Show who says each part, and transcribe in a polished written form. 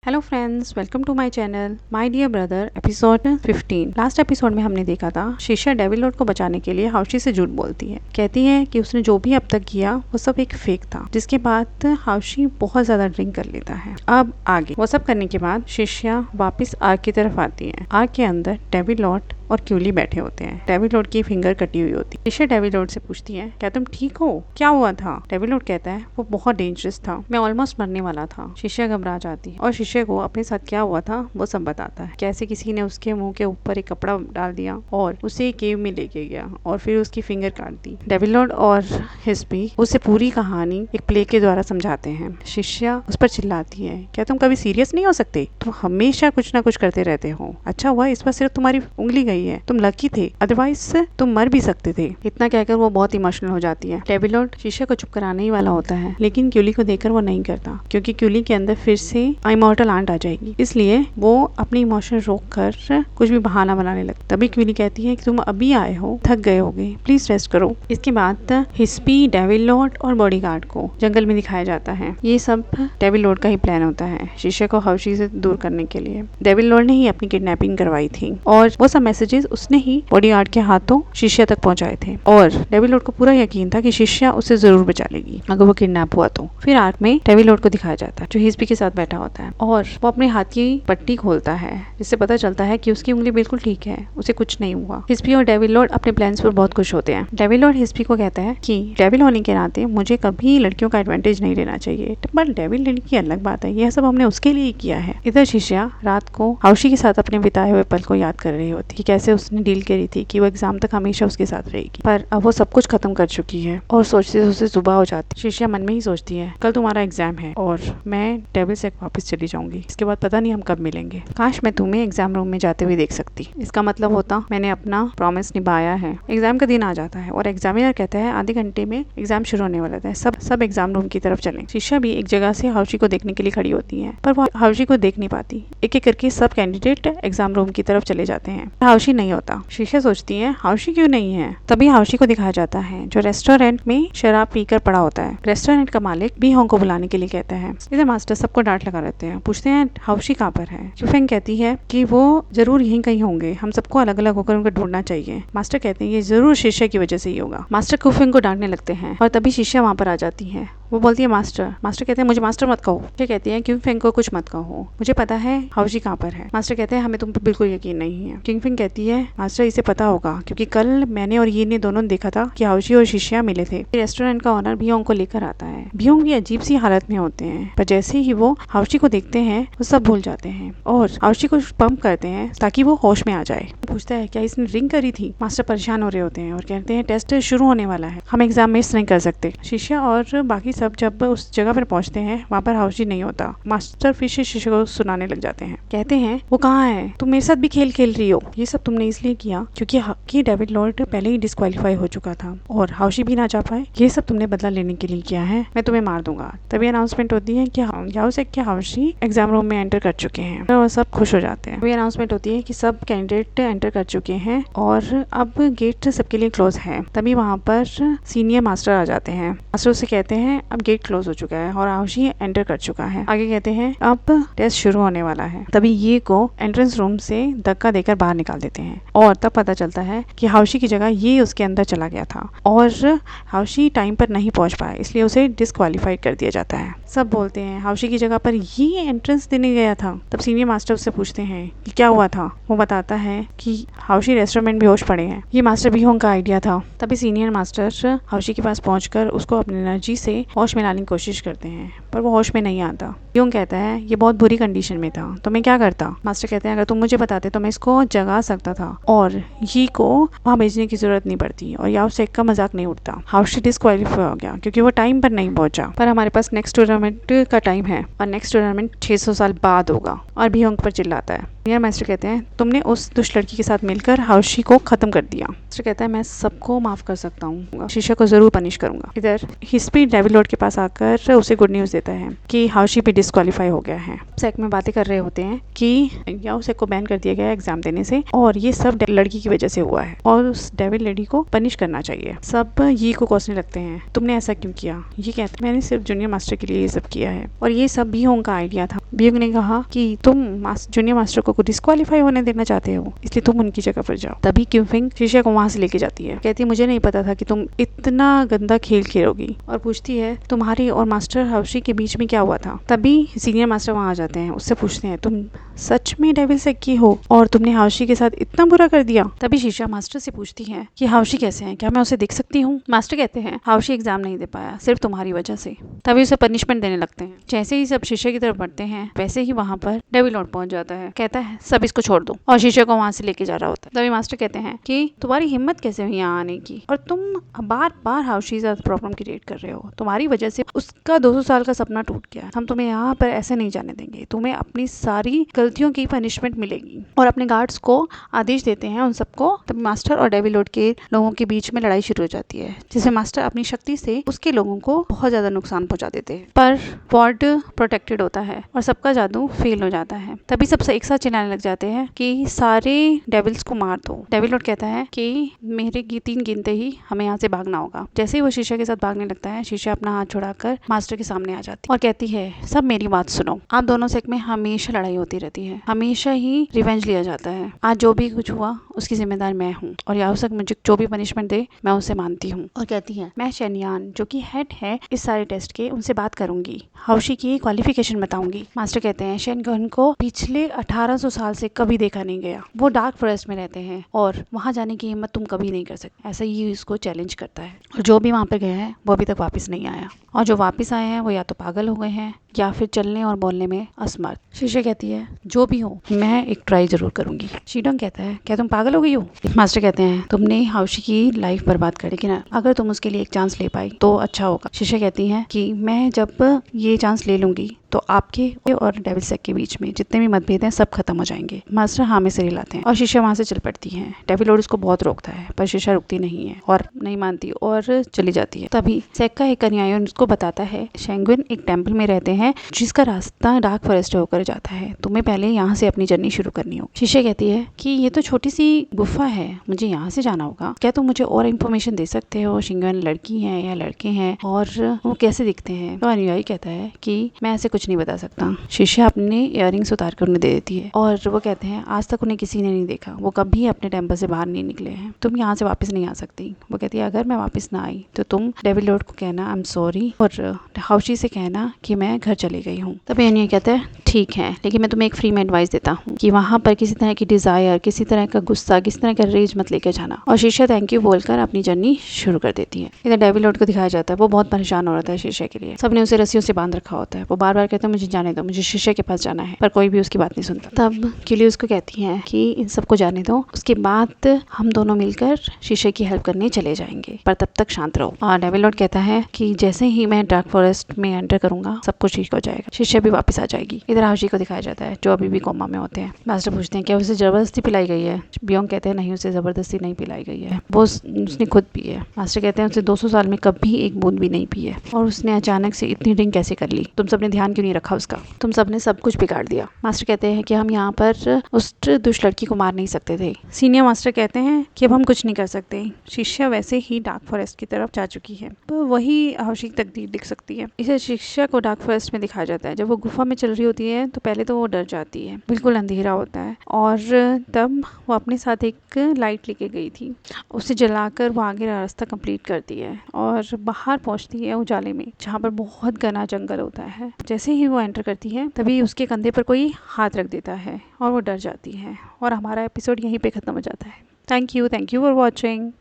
Speaker 1: Hello friends, welcome to my channel my dear brother episode 15। Last episode में हमने देखा था शिष्या डेविल लॉर्ड को बचाने के लिए हाउशी से झूठ बोलती है। कहती है कि उसने जो भी अब तक किया वो सब एक फेक था, जिसके बाद हाउशी बहुत ज्यादा ड्रिंक कर लेता है। अब आगे वो सब करने के बाद शिष्या वापस आग की तरफ आती है। आग के अंदर डेविल लॉर्ड और क्यूली बैठे होते हैं। डेविल लॉर्ड की फिंगर कटी हुई होती है। शिष्या डेविल लॉर्ड से पूछती है, क्या तुम ठीक हो? क्या हुआ था? डेविल लॉर्ड कहता है, वो बहुत डेंजरस था, मैं ऑलमोस्ट मरने वाला था। शिष्या घबरा जाती है और शिष्या को अपने साथ क्या हुआ था वो सब बताता है। कैसे किसी ने उसके मुंह के ऊपर एक कपड़ा डाल दिया और उसे केव में लेके गया और फिर उसकी फिंगर काट दी। डेविल लॉर्ड और हिस्पी उसे पूरी कहानी एक प्ले के द्वारा समझाते हैं। शिष्या उस पर चिल्लाती है, क्या तुम कभी सीरियस नहीं हो सकते? तुम हमेशा कुछ ना कुछ करते रहते हो। अच्छा हुआ इस बार सिर्फ तुम्हारी उंगली गई है, तुम लकी थे, अदरवाइज तुम मर भी सकते थे। इतना कहकर वो बहुत इमोशनल हो जाती है। डेविल लॉर्ड शिष्या को चुप कराने ही वाला होता है, लेकिन क्यूली को देखकर वो नहीं करता, क्योंकि क्यूली के अंदर फिर से इमॉर्टल आंट आ जाएगी। इसलिए वो अपनी इमोशन रोक कर कुछ भी बहाना बनाने लगता। तभी क्यूली कहती है कि तुम अभी आए हो, थक गए होगे, प्लीज रेस्ट करो। इसके बाद हिस्पी, डेविल लॉर्ड और बॉडीगार्ड को जंगल में दिखाया जाता है। ये सब डेविल लॉर्ड का ही प्लान होता है शिष्या को हाउशी से दूर करने के लिए। डेविल लॉर्ड ने ही अपनी किडनैपिंग करवाई थी और वो सब मैसेजेस उसने ही बॉडीगार्ड के हाथों शिष्या तक पहुंचाए थे और डेविल लॉर्ड को पूरा यकीन था कि शिष्या उसे जरूर बचा लेगी अगर वो किडनैप हुआ तो। फिर आर्क में डेविल लॉर्ड को दिखाया जाता है जो हिस्पी के साथ बैठा होता है और वो अपने हाथ की पट्टी खोलता है, जिससे पता चलता है कि उसकी उंगली बिल्कुल ठीक है, उसे कुछ नहीं हुआ। हिस्पी और डेविल लॉर्ड अपने प्लान्स पर बहुत खुश होते हैं। डेविल लॉर्ड हिस्पी को कहता है कि डेविल होने के नाते मुझे कभी लड़कियों का एडवांटेज नहीं लेना चाहिए, बट डेविल लेने की अलग बात है, यह सब हमने उसके लिए किया है। इधर शिष्या रात को हाउशी के साथ अपने बिताए हुए पल को याद कर रही होती है, कैसे उसने डील करी थी कि वो एग्जाम तक हमेशा उसके साथ रहेगी, पर अब वो सब कुछ खत्म कर चुकी है और सोचते सोचते सुबह हो जाती। शिष्या मन में ही सोचती है, कल तुम्हारा एग्जाम है और मैं डेविल से वापस चली जाऊंगी, इसके बाद पता नहीं हम कब मिलेंगे। काश मैं तुम्हें एग्जाम रूम में जाते हुए देख सकती। इसका मतलब होता मैंने अपना प्रॉमिस निभाया है। एग्जाम का दिन आ जाता है और एग्जामिनर कहता है आधे घंटे में एग्जाम शुरू होने वाला है, सब एग्जाम रूम की तरफ चलें। शिष्या भी एक जगह से हाउशी को देखने के लिए खड़ी होती है, पर वो हाउशी को देख नहीं पाती। एक एक करके सब कैंडिडेट एग्जाम रूम की तरफ चले जाते हैं, हाउशी नहीं होता। शिष्या सोचती है हाउशी क्यों नहीं है। तभी हाउशी को दिखाया जाता है जो रेस्टोरेंट में शराब पीकर पड़ा होता है। रेस्टोरेंट का मालिक भी होंग को बुलाने के लिए कहता है। इधर मास्टर सबको डांट लगा रहते हैं, पूछते हैं हाउशी कहाँ पर है। क्यूफेंग कहती है कि वो जरूर यहीं कहीं होंगे, हम सबको अलग अलग होकर उनको ढूंढना चाहिए। मास्टर कहते हैं ये जरूर शिष्या की वजह से ही होगा। मास्टर क्यूफेंग को डांटने लगते हैं और तभी शिष्या वहाँ पर आ जाती है। वो बोलती है मास्टर कहते हैं मुझे मास्टर मत कहो। शिष्या कहती है क्यूफेंग को कुछ मत कहो, मुझे पता है हाउशी कहाँ पर है। मास्टर कहते हैं हमें तुम पर बिल्कुल यकीन नहीं है। क्यूफेंग कहती है मास्टर इसे पता होगा, क्योंकि कल मैंने और ये ने दोनों ने देखा था कि हाउशी और शिष्या मिले थे। रेस्टोरेंट का ऑनर बियोंग को लेकर आता है। बियोंग भी अजीब सी हालत में होते हैं, पर जैसे ही वो हाउशी को देखते हैं वो सब भूल जाते हैं और हाउशी को पंप करते हैं ताकि वो होश में आ जाए। पूछता है क्या इसने ड्रिंक करी थी। मास्टर परेशान हो रहे होते हैं और कहते हैं टेस्ट शुरू होने वाला है, हम एग्जाम मिस नहीं कर सकते। शिष्या और बाकी सब जब उस जगह पर पहुंचते हैं वहाँ पर हाउशी नहीं होता। मास्टर फिर से शिष्या को सुनाने लग जाते हैं, कहते हैं वो कहाँ है, तुम मेरे साथ भी खेल खेल रही हो। ये सब तुमने इसलिए किया क्योंकि डेविड लॉर्ड पहले ही डिस्क्वालीफाई हो चुका था और हाउशी भी ना जा पाए। ये सब तुमने बदला लेने के लिए किया है, मैं तुम्हें मार दूंगा। तभी अनाउंसमेंट होती है कि हाउशी एग्जाम रूम में एंटर कर चुके हैं और सब खुश हो जाते हैं। अनाउंसमेंट होती है कि सब कैंडिडेट एंटर कर चुके हैं और अब गेट सबके लिए क्लोज है। तभी वहाँ पर सीनियर मास्टर आ जाते हैं। मास्टर उसे कहते हैं अब गेट क्लोज हो चुका है और हाउशी एंटर कर चुका है। आगे कहते हैं अब टेस्ट शुरू होने वाला है। तभी ये को एंट्रेंस रूम से धक्का देकर बाहर निकाल देते हैं और तब पता चलता है कि हाउशी की जगह ये उसके अंदर चला गया था और हाउशी टाइम पर नहीं पहुंच पाया, इसलिए उसे डिस्क्वालीफाइड कर दिया जाता है। सब बोलते हैं हाउशी की जगह पर ये एंट्रेंस देने गया था। तब सीनियर मास्टर उससे पूछते हैं कि क्या हुआ था। वो बताता है कि हाउशी रेस्टोरेंट में बेहोश पड़े हैं, ये मास्टर बिहोंग का आइडिया था। तभी सीनियर मास्टर हाउशी के पास पहुंचकर उसको अपनी एनर्जी से होश में लाने की कोशिश करते हैं, पर वो होश में नहीं आता। बिहोंग कहता है ये बहुत बुरी कंडीशन में था, तो मैं क्या करता। मास्टर कहते हैं अगर तुम मुझे बताते तो मैं इसको जगा सकता था और ये को वहाँ भेजने की जरूरत नहीं पड़ती और याओ सेक का मजाक नहीं उठता। हाउशी डिस्क्वालीफाई हो गया क्योंकि वो टाइम पर नहीं पहुंचा, पर हमारे पास नेक्स्ट टूर्नामेंट का टाइम है और नेक्स्ट टूर्नामेंट 600 साल बाद होगा। और बिहोंग पर चिल्लाता है। सीनियर मास्टर कहते हैं तुमने उस दुष्ट लड़की के साथ मिलकर हाउशी को खत्म कर दिया। मास्टर कहता है मैं सबको माफ कर सकता हूँ, शिष्या को जरूर पनिश करूंगा। इधर हिस्पी डेविल लॉर्ड के पास आकर उसे गुड न्यूज देता है कि हाउशी भी डिस्क्वालीफाई हो गया है। सेक में बातें कर रहे होते हैं कि याओ सेक को बैन कर दिया गया है एग्जाम देने से और ये सब लड़की की वजह से हुआ है और उस डेविल लेडी को पनिश करना चाहिए। सब ये को कोसने लगते हैं तुमने ऐसा क्यों किया। ये कहते मैंने सिर्फ जूनियर मास्टर के लिए ये सब किया है और ये सब भी होंग का आइडिया था। बियोंग ने कहा कि तुम जूनियर मास्टर को डिस्क्वालीफाई होने देना चाहते हो, इसलिए तुम उनकी जगह पर जाओ। तभी क्यूफिंग शीशा को वहां से लेके जाती है। कहती है मुझे नहीं पता था कि तुम इतना गंदा खेल खेलोगी, और पूछती है तुम्हारी और मास्टर हाउशी के बीच में क्या हुआ था। तभी सीनियर मास्टर वहां आ जाते हैं, उससे पूछते हैं तुम सच में डेविल सेक्की हो और तुमने हाउशी के साथ इतना बुरा कर दिया। तभी शीशा मास्टर से पूछती है कि हाउशी कैसे हैं, क्या मैं उसे देख सकती हूँ। मास्टर कहते हैं हाउशी एग्जाम नहीं दे पाया सिर्फ तुम्हारी वजह से। तभी उसे पनिशमेंट देने लगते हैं। जैसे ही सब शीशे की तरफ बढ़ते हैं वैसे ही वहां पर डेविल लॉर्ड पहुंच जाता है। कहता है सब इसको छोड़ दो, और शीशे को वहां से लेके जा रहा होता है। तभी मास्टर कहते हैं कि तुम्हारी हिम्मत कैसे हुई यहाँ आने की, और तुम बार बार हाउशी के साथ प्रॉब्लम क्रिएट कर रहे हो, तुम्हारी वजह से उसका 200 साल का सपना टूट गया। हम तुम्हें यहाँ पर ऐसे नहीं जाने देंगे, तुम्हें अपनी सारी गलतियों की पनिशमेंट मिलेगी। और अपने गार्ड्स को आदेश देते हैं उन सबको। तब मास्टर और डेविल लॉर्ड के लोगों के बीच में लड़ाई शुरू हो जाती है, जिसमें मास्टर अपनी शक्ति से उसके लोगों को बहुत ज्यादा नुकसान पहुंचा देते हैं, पर वॉर्ड प्रोटेक्टेड होता है और सबका जादू फेल हो जाता है। तभी सब एक साथ चिल्लाने लग जाते हैं कि सारे डेविल्स को मार दो। डेविल लॉर्ड कहता है कि मेरे 3 गिनते ही हमें यहाँ से भागना होगा। जैसे ही वो शीशा के साथ भागने लगता है, शीशा अपना हाथ छुड़ाकर मास्टर के सामने आ जाती है और कहती है सब मेरी बात सुनो, आप दोनों सेक में हमेशा लड़ाई होती रहती है, हमेशा ही रिवेंज लिया जाता है। आज जो भी कुछ हुआ उसकी जिम्मेदार मैं हूँ, और याओसक मुझे जो भी पनिशमेंट दे मैं उसे मानती हूँ। और कहती है मैं शेनयान जो कि हेड है इस सारे टेस्ट के, उनसे बात करूंगी, हाउशी की क्वालिफिकेशन बताऊंगी। मास्टर कहते हैं शेनगन को पिछले 1800 साल से कभी देखा नहीं गया, वो डार्क फॉरेस्ट में रहते हैं और वहां जाने की हिम्मत तुम कभी नहीं कर सकते। ऐसा ही इसको चैलेंज करता है, और जो भी वहां पर गया है वो अभी तक वापस नहीं आया, और जो वापस आए हैं वो या तो पागल हो गए हैं या फिर चलने और बोलने में असमर्थ। शीशे कहती है जो भी हो मैं एक ट्राई जरूर करूंगी। शीडोंग कहता है क्या तुम पागल हो गई हो। मास्टर कहते हैं तुमने हाउशी की लाइफ बर्बाद कर दी, लेकिन अगर तुम उसके लिए एक चांस ले पाई तो अच्छा होगा। शीशे कहती है कि मैं जब ये चांस ले लूंगी तो आपके और डेविल सेक के बीच में जितने भी मतभेद हैं सब खत्म हो जाएंगे। मास्टर हाँ में सिर हिलाते हैं और शीशा वहां से चल पड़ती है। डेविल लॉर्ड उसको बहुत रोकता है पर शीशा रुकती नहीं है और नहीं मानती और चली जाती है। तभी सेक का एक अनुयायी उसको बताता है शेंगुइन एक टेम्पल में रहते हैं जिसका रास्ता डार्क फॉरेस्ट होकर जाता है, तुम्हें पहले यहाँ से अपनी जर्नी शुरू करनी होगी। शीशा कहती है कि ये तो छोटी सी गुफा है, मुझे यहाँ से जाना होगा, क्या तुम मुझे और इन्फॉर्मेशन दे सकते हो, शेंगुइन लड़की है या लड़के हैं और वो कैसे दिखते हैं। तो अनुयायी कहता है कि मैं ऐसे कुछ नहीं बता सकता। शीशा अपने इयररिंग्स उतार कर उन्हें दे देती है और वो कहते हैं आज तक उन्हें किसी ने नहीं देखा, वो कभी अपने टेम्पल से बाहर नहीं निकले हैं, तुम यहाँ से वापस नहीं आ सकती। वो कहती है अगर मैं वापस ना आई तो तुम डेविल लॉर्ड को कहना आई एम सॉरी और हाउशी से कहना कि मैं घर चली गई हूँ। तब अनुयायी कहता है ठीक है, लेकिन मैं तुम्हें एक फ्री में एडवाइस देता हूँ कि वहाँ पर किसी तरह की डिजायर, किसी तरह का गुस्सा, किसी तरह का रेज मत लेकर जाना। और शीशा थैंक यू बोलकर अपनी जर्नी शुरू कर देती है। इधर डेविल लॉर्ड को दिखाया जाता है, वो बहुत परेशान हो रहा था शीशा के लिए। सबने उसे रस्सियों से बांध रखा होता है, वो बार बार कहता है मुझे जाने दो, मुझे शीशे के पास जाना है, पर कोई भी उसकी बात नहीं सुनता। तब किली उसको कहती है कि इन सबको जाने दो, उसके बाद हम दोनों मिलकर शीशे की हेल्प करने चले जाएंगे, पर तब तक शांत रहो। और डेविल लॉर्ड कहता है कि जैसे ही मैं डार्क फॉरेस्ट में एंटर करूंगा सब कुछ ठीक हो जाएगा, शीशा भी वापस आ जाएगी। इधर हाउशी को दिखाया जाता है जो अभी भी कोमा में होते हैं। मास्टर पूछते हैं क्या उसे जबरदस्ती पिलाई गई है। बियोंग कहते हैं नहीं, उसे जबरदस्ती नहीं पिलाई गई है, वो उसने खुद पी है। मास्टर कहते हैं उसे 200 साल में कभी एक बूंद भी नहीं पी है, और उसने अचानक से इतनी ड्रिंक कैसे कर ली, तुम सबने ध्यान क्यों नहीं रखा उसका, तुम सबने सब कुछ बिगाड़ दिया। मास्टर कहते हैं कि हम यहाँ पर उस दुष्ट लड़की को मार नहीं सकते थे। सीनियर मास्टर कहते हैं कि अब हम कुछ नहीं कर सकते, शिष्या वैसे ही डार्क फॉरेस्ट की तरफ जा चुकी है, तो वही हाउशी की तकदीर लिख सकती है। इसे शिष्या को डार्क फॉरेस्ट में दिखाया जाता है। जब वो गुफा में चल रही होती है तो पहले तो वो डर जाती है, बिल्कुल अंधेरा होता है, और तब वो अपने साथ एक लाइट लेके गई थी, उसे जलाकर वो आगे रास्ता कंप्लीट करती है और बाहर पहुंचती है उजाले में जहाँ पर बहुत घना जंगल होता है। जैसे ही वो एंटर करती है तभी उसके कंधे पर कोई हाथ रख देता है और वो डर जाती है, और हमारा एपिसोड यहीं पे खत्म हो जाता है। Thank you for watching.